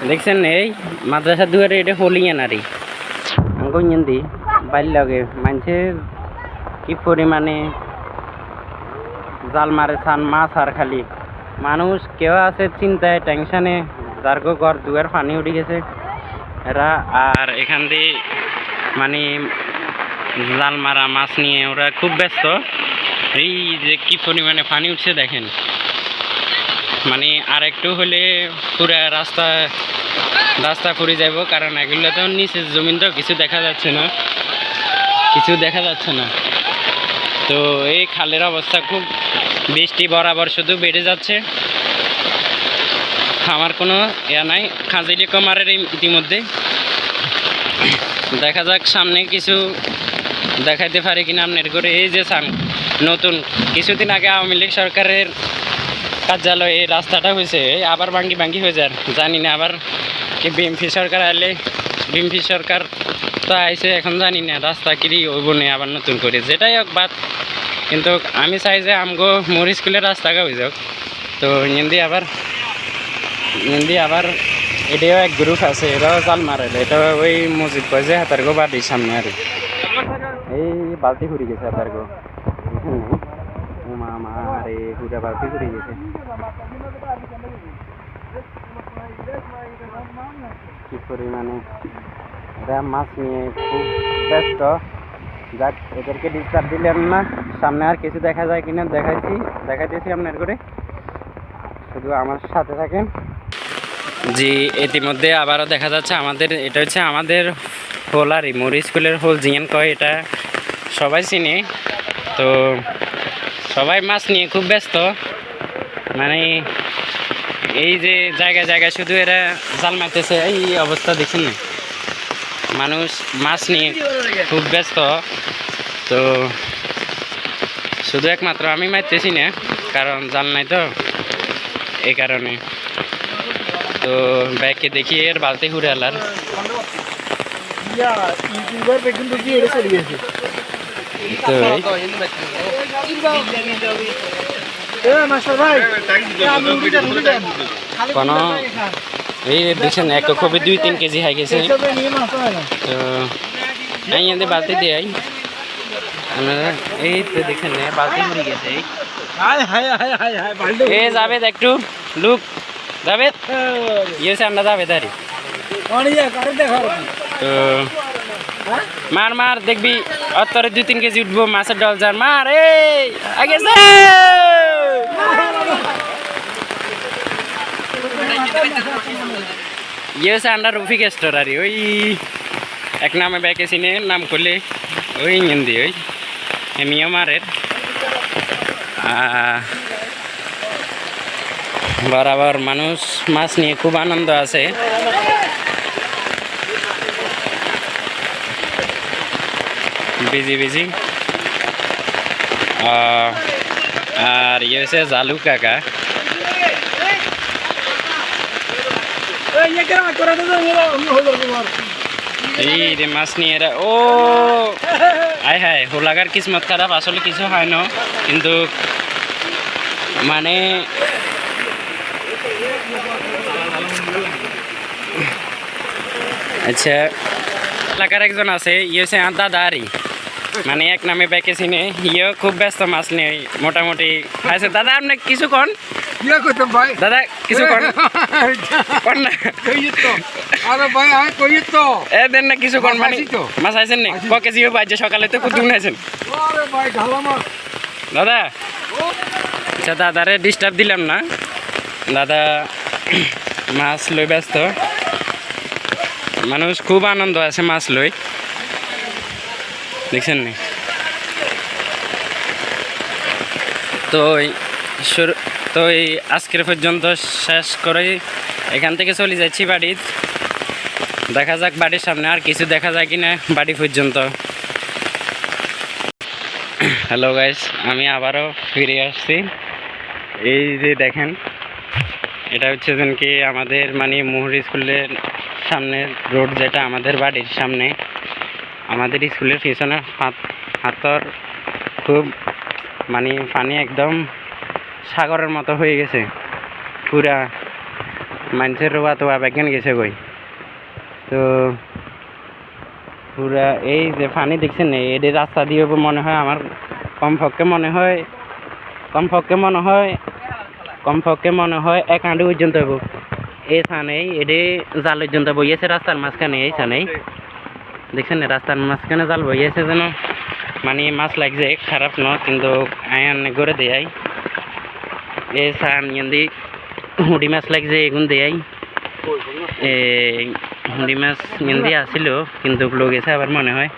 দেখছেন এই মাদ্রাসা দুয়ারে এটা হোলিয়া নারী আঙ্গি বাইর লাগে মানছে কি পরিমাণে জাল মারে ছান মাছ আর খালি মানুষ কেউ আছে চিন্তায় টেনশনে যার ঘর দুয়ার পানি উঠে গেছে এরা আর এখান দিয়ে মানে জাল মারা মাছ নিয়ে ওরা খুব ব্যস্ত। এই যে কি পরিমাণে পানি উঠছে দেখেন, মানে আর একটু হলে পুরা রাস্তা ফুরে যাব, কারণ এগুলো তো নিচের জমিন তো কিছু দেখা যাচ্ছে না। তো এই খালের অবস্থা খুব বৃষ্টি বরাবর শুধু বেড়ে যাচ্ছে, আমার কোনো ইয়া নাই। খাজিলি কমারের ইতিমধ্যে দেখা যাক সামনে কিছু দেখাইতে পারে কিনা আপনার করে। এই যে নতুন কিছুদিন আগে আওয়ামী লীগ সরকারের কার্যালয়ে এই রাস্তাটা হয়েছে, আবার ভাঙ্গি হয়ে যায় জানি না, আবার কি বিএমপি সরকার আইলে বিএমপি সরকার তো আইসে এখন জানি না রাস্তা কিরি হইব না আবার নতুন করে, যেটাই হোক বাদ। কিন্তু আমি চাই যে আমগো মোর স্কুলের রাস্তাটা হয়ে যাক। তো হিন্দি আবার এটাও এক গ্রুপ আছে, এরাও জাল মারে, এটা ওই মসজিদ কয় যে হাতার গো বাড়ির সামনে আর এই বালতি ঘুরে গেছে হাতার গো মারে পুরা বালতি ঘুরে গেছে। কি পরিমাণে এরা মাছ নিয়ে খুব ব্যস্ত। যাক এদেরকে ডিস্টার্ব দিলেন না, সামনে আর কিছু দেখা যায় কিনা দেখাইতেছি আপনার করে, শুধু আমার সাথে থাকেন। জি ইতিমধ্যে আবারও দেখা যাচ্ছে আমাদের এটা হচ্ছে আমাদের হোলারি মোর স্কুলের হোল জিয়ান কয়, এটা সবাই চিনে। তো সবাই মাছ নিয়ে খুব ব্যস্ত, মানে এই যে জায়গায় শুধু এরা জাল মারতেছে, এই অবস্থা দেখছেন না, মানুষ মাছ নিয়ে খুব ব্যস্ত। তো শুধু একমাত্র আমি মারতেছি না, কারণ জাল নাই তো এই কারণে। তো ব্যাগকে দেখি এর বালতি ঘুরে আলার কোনো এই দেখছেন এক কপি 2-3 কেজি হয়ে গেছে। তো এই বালতি দিয়ে আপনারা এই তো দেখছেন বালতি ঘুরে গেছে। এ যাবে একটু লুক যাবে ইয়েছে আমরা যাবে তারি। তো মার দেখবি অতরে 2-3 কেজি উঠবো মাছের ডল যার মার এই আগে ইয়েছে আমরা রফিক স্টোর আর ওই এক নামে ব্যাকে চিনে নাম করলে ওই হিন্দি ওই হেমিও মারের বরাবর মানুষ মাছ নিয়ে খুব আনন্দ আছে। বিজি আর ইয়ে হচ্ছে জালু কাকা, এই রে মাছ নিয়ে এরা ও আয় হায় হোলাগার কিসমত খারাপ, আসলে কিছু হয় না, কিন্তু মানে আচ্ছা এলাকার একজন আছে ইয়ে হচ্ছে দাদা আরি, মানে এক নামে ব্যাকে চিনে, ইয়েও খুব ব্যস্ত মাছ নিয়ে মোটামুটি খাইছে। দাদা আপনি কিছু কন দাদা কিছু কন না এ দেন না কিছু কন, মানে মাছ আইছেন না ক কেজি বাইছে সকালে তো কুতুম আইছেন দাদা। আচ্ছা দাদারে ডিস্টার্ব দিলাম না, দাদা মাছ লই ব্যস্ত, মানুষ খুব আনন্দ আছে মাছ লই দেখছেন নি। তো এই আজকের পর্যন্ত শেষ করে এখান থেকে চলে যাচ্ছি বাড়ি, দেখা যাক বাড়ির সামনে আর কিছু দেখা যায় কিনা বাড়ি পর্যন্ত। হ্যালো গাইস, আমি আবারও ফিরে আসছি। এই যে দেখেন এটা হচ্ছে যেন কি আমাদের মানে মুহুরী স্কুলের সামনে রোড, যেটা আমাদের বাড়ির সামনে, আমাদের স্কুলের পিছনে হাতর খুব মানে পানি একদম সাগরের মতো হয়ে গেছে পুরা। মানুষের রোয়া তো আবেগেন গেছে কই। তো পুরা এই যে পানি দেখছেন এদের রাস্তা দিয়ে মনে হয় আমার কমপক্ষে মনে হয় 1 আঁটু পর্যন্ত হইব। এই সানেই এডে জাল পর্যন্ত বইয়েছে রাস্তার মাঝখানে। এই সানেই দেখছেন রাস্তার মাঝখানে জাল বইয়েছে যেন মানে মাছ লাগছে খারাপ ন, কিন্তু আয়ান করে দেয় এই সান ইন্দি হুডি মাছ লাগছে এগুন দেয়। হুডি মাছ ইন্দি আসিল কিন্তু লোক এসে আবার মনে হয়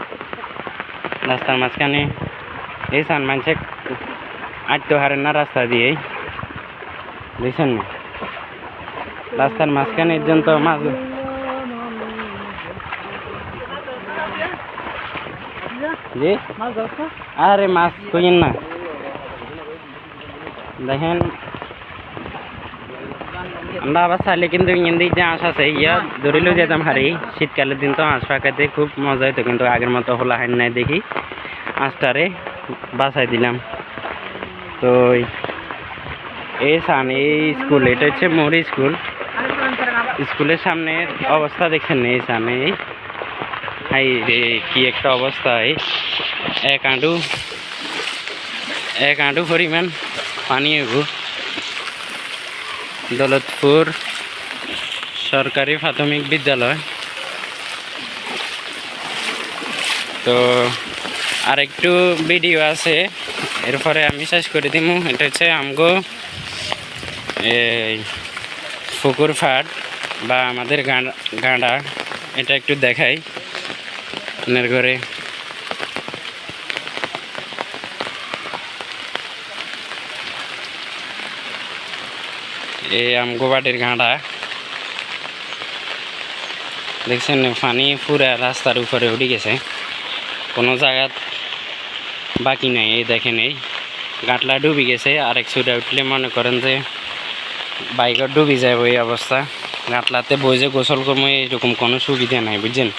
রাস্তার মাঝখানে এই সান মানুষে আটতে হারেন না রাস্তা দিয়ে। দেখছেন না রাস্তার মাঝখানে পর্যন্ত মাছ। জি আরে মাছ কইেন না, দেখেন আমরা আবার চাইলে কিন্তু ইন্দি যে আঁশ আছে ইয়া ধরিলেও যেতাম হারি। শীতকালের দিন তো আঁশ পাকাতে খুব মজা হইতো, কিন্তু আগের মতো হলা হাইন নাই দেখি আঁশটারে বাঁচাই দিলাম। তো এই সান এই স্কুল, এটা হচ্ছে মোড়ি স্কুল। স্কুলের সামনের অবস্থা দেখছেন এই সামনে হাই রে কি একটা অবস্থা। এক আঁটু পরিমাণ পানি হইব। দৌলতপুর সরকারি প্রাথমিক বিদ্যালয়। তো আরেকটু ভিডিও আছে, এরপরে আমি শেষ করে দিব। এটা হচ্ছে আমগো এই পুকুর ফাট বা আমাদের গাঁডা, এটা একটু দেখাই আপনার ঘরে। এই আমগো বাড়ির গাঁডা দেখছেন পানি পুরা রাস্তার উপরে উঠে গেছে, কোনো জায়গা বাকি নাই। এই দেখেন এই গাঁটলা ডুবি গেছে, আরেক সুরে উঠলে মনে করেন যে বাইকও ডুবি যায়। ওই অবস্থা গাঁটলাতে বইজে গোসল করবো এরকম কোনো সুবিধা নাই বুঝছেন।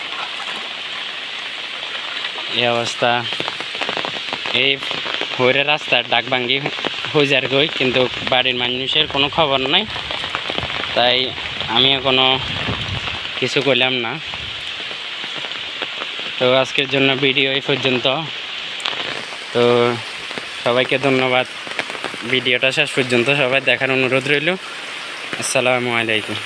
এই অবস্থা এই হইরে রাস্তার ডাক ভাঙ্গি হয়ে যার কই, কিন্তু বাড়ির মানুষের কোনো খবর নাই, তাই আমিও কোনো কিছু করলাম না। তো আজকের জন্য ভিডিও এই পর্যন্ত। তো সবাইকে ধন্যবাদ, ভিডিওটা শেষ পর্যন্ত সবাই দেখার অনুরোধ রইল। আসসালামু আলাইকুম।